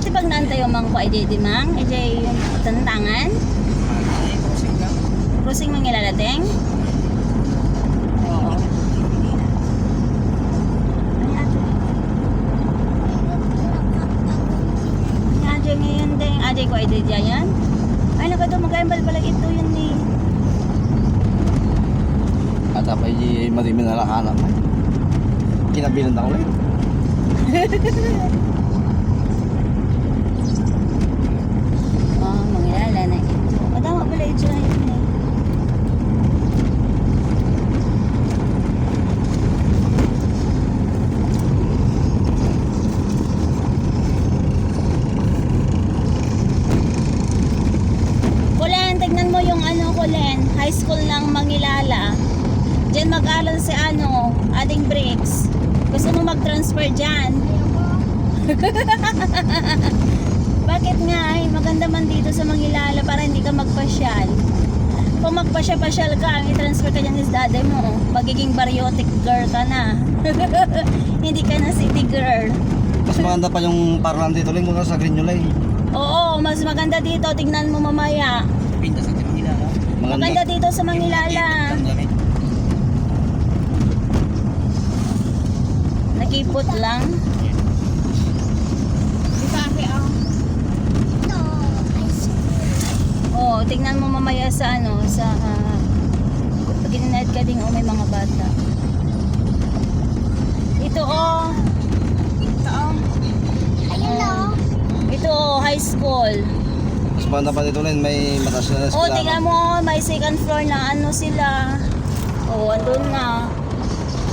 ti pag naantay yung mga ko ay di mang, ay yung tantangan. Ay, crossing lang. Crossing mang ilalating. Oo. Ay, ate. Ay, ate ngayon din. Ate ko ay di yan. Ay, nagkadumagayang pala ito yun ni. At apay marimi na lang hanap. Kinabilan na ulit. Oh, mangilala na ito. Matama pala ito na yun eh. Kulen, tignan mo yung ano, Kulen. High school ng Mangilala. Diyan mag-aral si ano, ating bricks. Gusto mo mag-transfer dyan? Bakit nga ay maganda man dito sa Mangilala para hindi ka magpasyal. Kung magpasyal-pasyal ka, ang i-transfer ka dyan is daday mo. Magiging bariotic girl ka na. Hindi ka na city girl. Mas maganda pa yung parang dito lang muna sa Green Ulay. Oo, mas maganda dito. Tingnan mo mamaya. Pinta sa Manila. Maganda dito sa Mangilala. Nakipot lang. Oh, tingnan mo mamaya sa ano, sa pag ginanad ka ding may mga bata. Ito oh. Ito oh. Ayun oh. Ito oh, high school. Mas maganda pa dito lang, may mataas na Oh, eskwela. tingnan mo, may second floor na ano sila. Oh, andun na.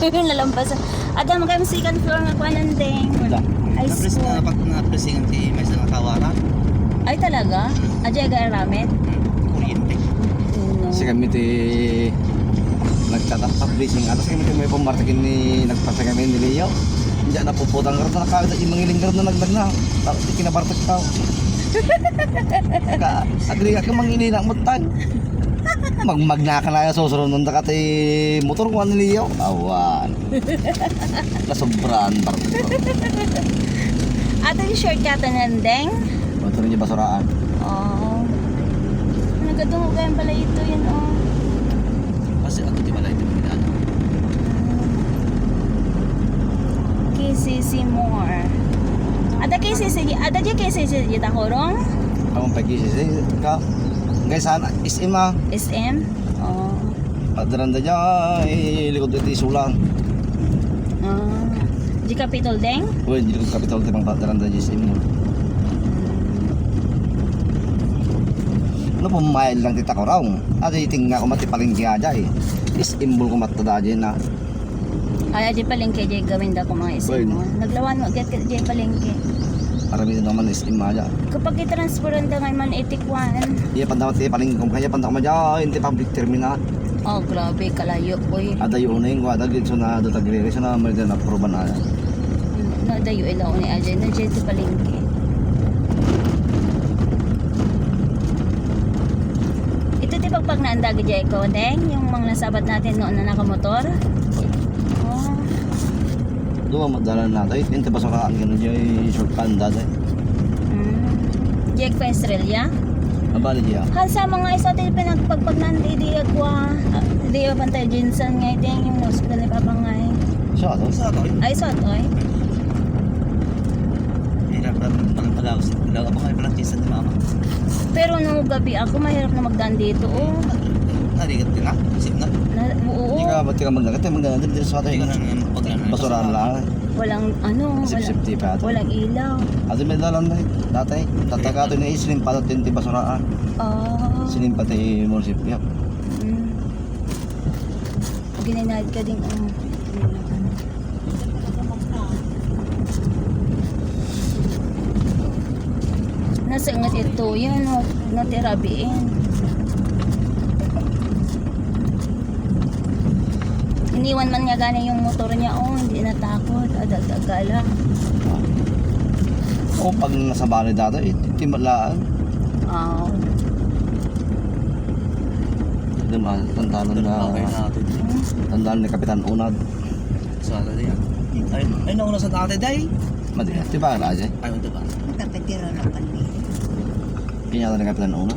Nalampasan. Adam, kayo second floor nga kuanan ding. Wala. High school. Na-pressingan ti may sa nakawara. Ay talaga? Ajay garamit? Kuryente. Kasi kami ti nagtatap-blessing. Atas kami ti may pumartikin ni nagpasa kami ni Leo. Hindi na puputang karoon na nakagda yung mga iling karoon na nagdag na. Tapos di kinabartak tao. Agri ka mangilinak mo tag. Magmagna ka na yung susunod ng dakati motor ko ni Leo. Awan. Nasobraan bartak. Ato yung shortcut na deng? Motor niya basuraan. Oo. Nagkadungugayan pala ito yun, oh. Kasi ako di ba lang ito Manila. KCC more. Ada dyan KCC dito korong? Ang pag-isisi ka. Guys, sana SM ah. SM? Oo. Padaranda niya, likod ito isulang. Di Capitol deng? Uy, hindi ko kapital ito pang padaranda niya SM mo. Ano po, mahal lang tita ko raw. At iting nga kumatipaling kaya dyan eh. SM ko matada dyan na. Ay, di palengke, di gawin da ko mga SM mo. Naglawan mo, get di palengke. Marami din naman SM dyan. Kapag i-transferan da ngayon man itikwan. Iya, pandamat kayo paling kung kaya pandamat dyan, hindi public terminal. Oh, grabe, kalayo, boy. Ada yun na yung wada dito na datagre. So na may na approve na. No, dayo ilaw ni Ajay, na dyan di palengke. Ito di pag naandag dyan ko, deng, yung mga nasabat natin noon na nakamotor. Oh. Doon madalan natin. Hindi ba sa kaan gano'n dyan short panda dyan. Jack Pestrella. Abali dyan. Hal sa mga isa tayo pinagpagpag nandi kwa. Di ba pantay Jinsan nga ito yung hospital ni Papa nga eh. Siya ito. Sa ako. Ay, so ito eh. Hirap lang pala ako. Wala ba kayo palang tisa ni mama? Pero nung gabi ako, mahirap na magdaan dito. Oh. Narigat ka na? Isip na? Oo. Hindi ka ba't ka magdagat? Magdagat din sa Hindi atin. ka nang pagkana. Basuraan lang. Walang ano, Safety pa ito. walang ilaw. Ate may dalan na dati. Tatagato na islim pa ito yung basuraan. Oh. Silim pa ito yung munisipyo. Ginanad ka din. Nasa ingat ito, yan o, natirabiin. Iniwan man nga gani yung motor niya, oh, hindi natakot, adag-agala. O pag nasa bali dati, timalaan. Oh. Tandaan na tandaan ni Kapitan Unad. Sa atin yan. Ay nauna sa dati day. Madi, di ba ala aja? Ay, ito ba? Kapit Kanya na kapitan una.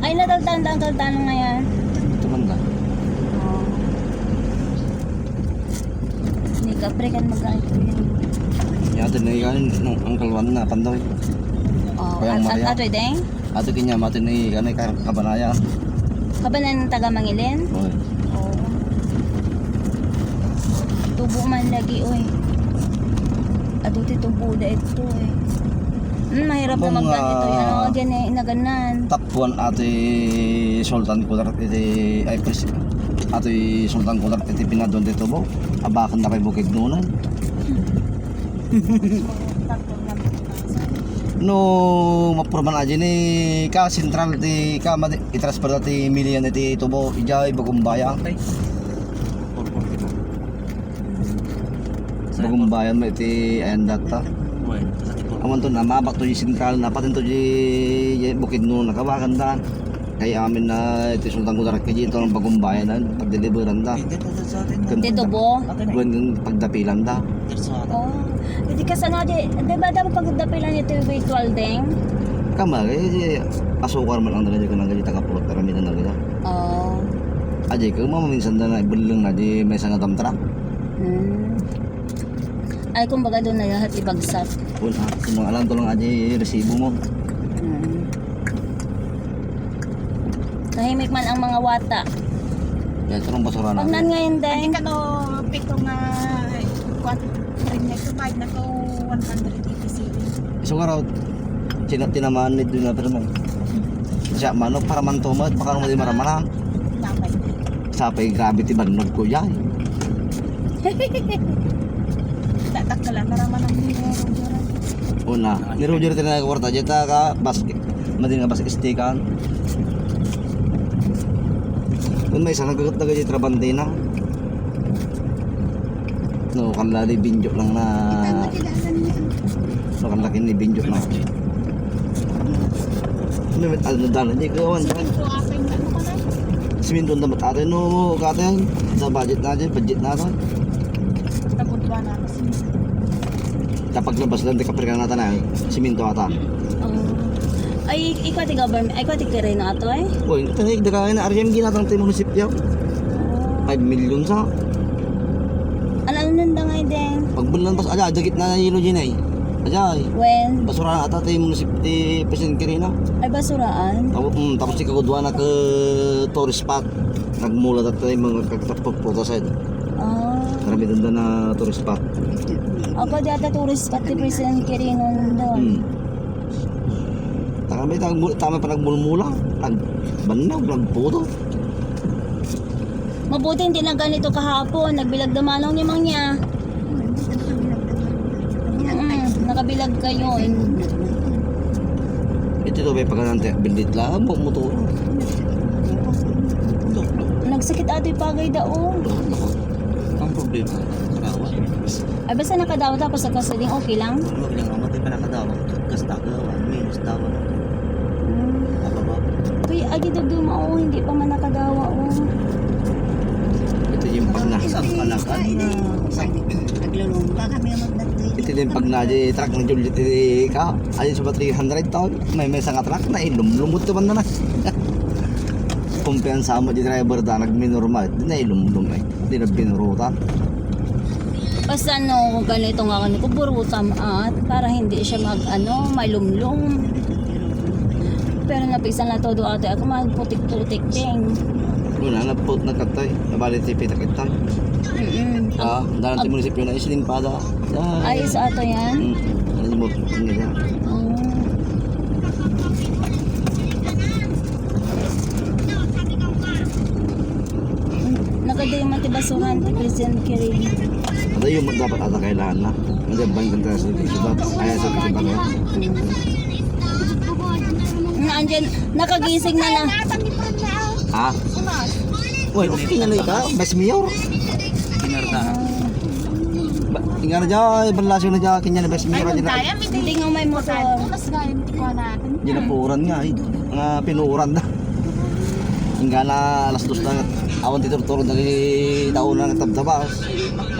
Ay, nataltan nga yan. Ito man da. Hindi ka pre kan magkakit ko yan. Yata na ikanin nung ang kalwan na pandoy. Oh, Kayang Maria. ato deng? Ato kanya mati na ikanay kabanaya. Kabanan taga Mangilin? Oy. Oo. Tubo man lagi, oy. Aduti tubo da ito, eh. Mahirap na Abang, magganito. Ano, dyan eh, inaganan. Top 1 ati Sultan Kudarat iti ay pres ati Sultan Kudarat iti pinadon dito mo. Abakan na kay bukid nunan. No mapurman aja ni ka sentral ti ka i-transfer ti million iti tubo ijay bagumbaya. Ay. Bagumbayan mo iti ayan data. Uy, sa tipo. Aman to na mabak to yung sentral na patin to di bukid no nakabakan da. Kay amin na iti Sultan Kudarat kay ito ang bagumbayanan pagdeliveran da. Hindi to sa atin. Kan- Dito bo? Atin eh. Buwan pagdapilan da. Dito sa atin. Oh. Hindi ka sana di ba dapat pagdapilan ito yung virtual deng? Kama kay asukar man ang nalagay ko ng ganito kapulot karamihan na nila. Oh. Ajay ko maminsan da na ibulang na di may sangat truck. Ay, kumbaga doon na lahat ibagsak. Una, kung mga alam to lang ajay resibo mo. Tahimik man ang mga wata. Yan ito ng basura Pag nan natin. ngayon deng. Hindi ka no, pito nga, rin na ito, kahit na 187. Iso nga raw, tinamaan nito na pero mo. Siya manok para man tumad, baka mo di maramanan. Napay. Sapay gravity banog ko yan. Tatakala, naraman ang nilaro. Una, ni Roger tinay ko kwarta jeta ka basket. Madin nga basket stikan. Kung may isa nagagat na ganyan trabantina. No, kanlali binjo lang na. No, kanlaki ni binjo na. Ano met ano dala di kawan. Ito aking ano ka na? Siminto na mata no katen sa budget na to. Tabot ba na kasi. Kapag labas lang di kapirkan natin na siminto ata. Ay, ikaw ti government. Ay, ikaw ti kire na ato eh. Oy, tanig dagay na RMG natang ti munisipyo. 5 million sa. Ano nanda nga deng? Pagbulan pas aja dagit na yelo jinay. Ajay. When? Basura ata ti munisipyo ti President Kirina. Ay, basuraan. Tapos si kagudwa na ke tourist spot. Nagmula dati mga kagtapot side. Marami doon na tourist spot. Ako di ata tourist spot ti President Quirino doon. Tama pa nagmulmula. Nagbanag, nagputo. Mabuti hindi na ganito kahapon. Nagbilag damanong niya mang niya. Nakabilag kayo. Ito to may pagkanante. Bindit lang, motor. Nagsakit ato yung pagay daon. Ang problema, nakakawa. Ay basta nakadawa tapos sa kasaling okay lang. Ano, bilang amatay pa nakadawa. Kasta ka, 1 minus dawa. Apa ba? Kaya agi dagdo mo hindi pa man nakadawa oh. Ito yung pag na. Isang kalakan na. Naglulumba kami ang magdagday. Ito yung pag na di truck ng Juliet ka. Ayun sa 300 taon. May isang truck na ilumlumot naman na na. Kumpiyansa mo di driver da nagminormal. Di na ilumlum eh. Di na binurutan. Basta no ganito nga kanito burutam at para hindi siya mag may lumlum. Pero napisan na todo ate ako magputik-putik ding. Una na pot na katay. Nabali ti pitak-itan. Dalan ti munisipyo na islimpada. Ay sa ato yan. Ano mo nga. Nagadayo man ti basuhan ti President Quirino. Ada yung dapat ata kailangan na. Nandiyan ba yung sa syudad? Ay, sa syudad na. Andyan, nakagising na lang. Ha? Uy, okay nga na ikaw. Best mayor. Pinarda. Inga na dyan, ibang lasyo na dyan, kanya na best Ay, mira kung dyan. tayo, Hindi nga may motor. Mas gaya mo tikuha natin. Ginapuran nga eh. Mga pinuuran na. Hingga na alas 2 na awan titurturog na taon na tabtabas.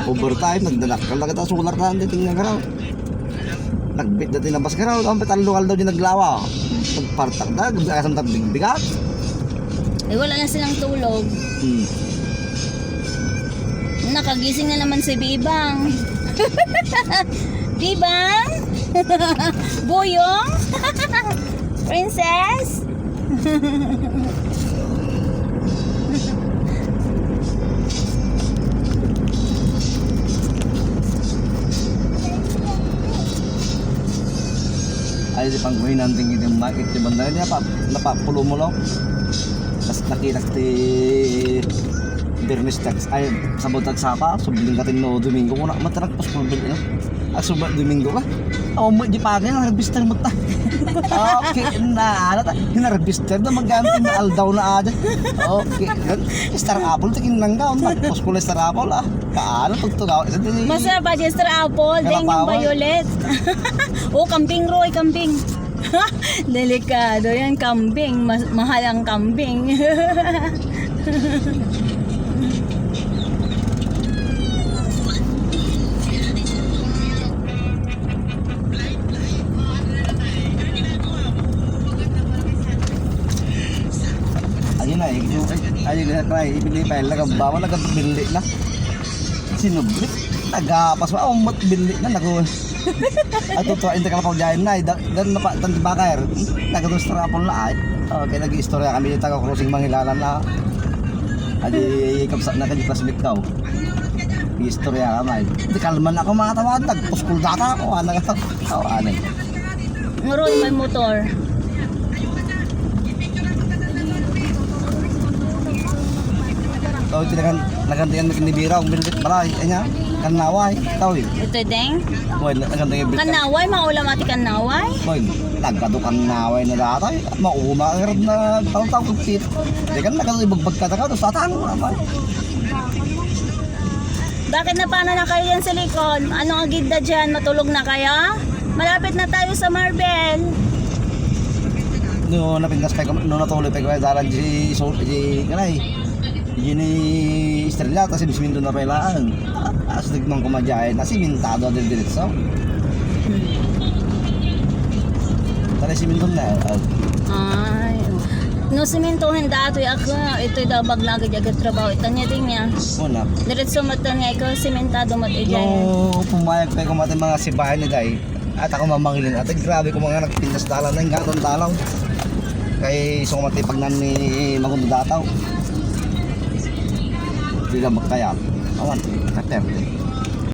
Overtime, nagdalakal na kita sular na hindi tingnan ka raw. Nagbit na tinabas ka raw. Ang petalungal daw din naglawa. Nagpartak na, gabasang tabigbigat. Eh wala na silang tulog. Nakagising na naman si Bibang. Bibang? Boyong? Princess? Ay, di pang buhay nanting hindi makit di banda niya pa napapulo mo lang. Tapos nakinak ti Bernis Tax ay sabot at sapa subling katin no Domingo ko na matrag pas pulbil no. Asuba Domingo ka. Oh mo di pagay na register mo ta. Okay na ala ta hinaregister na magamit na aldaw na ada. Okay. Star Apple tikin nang gaon tapos ko Star Apple ah. Kaano tugtugaw. Masarap ba dyan, Sir Apple? Dahil yung Kalapawan. violet. Oh, kambing, Roy, kambing. Delikado yan, kambing. Mahal ang kambing. Ayun na, ayun na try, ibili pa lang ang bawa nagabili na. Sinublit, nagapas mo, mat bili na nago. At ito, hindi ka napagdayan na, dan tanti bakar, nagadus trapol na ay. Okay, nag-istorya kami yung taga-crossing Manghilalan na. Adi, kapsa na kanya classmate daw. Istorya kami. Hindi kalman ako mga tawad, nagpuskul data ako, anang tawanan. Roy, may motor. Tao ito nagantihan mo kinibira, kung bilit balay, kanya, kanaway, tao yun. Ito, Deng. Well, nagantihan yung Kanaway, maulam ati kanaway. Boy, nagkadukan na away na dati. Maumakarap na taong-taong kupit. Di ka nagkalibagbag ka na ka, tapos tatang mo naman. Bakit na paano na kayo yan sa likod? Anong agenda dyan? Matulog na kayo? Malapit na tayo sa Marbel. No, napindas pa ko, no natuloy pa ko dalan di kanay. Yini Estrella tas siminto na pailaan. As nagmang kumadyahin, na simentado din diretso. Tara siminto na. Ay. No simentohin dato ako. Ito'y dabag na agad trabaho. Ito niya din niya. Una. Diretso mata niya ikaw simentado mo dyan. No, pumayag pa ko mati mga sibahan ni day. At ako mamangilin. At grabe ko mga nagpindas dalan na yung gatong dalaw. Kay isang matipag na ni Magundo Dataw. Hindi lang magkaya. Awan, katerte.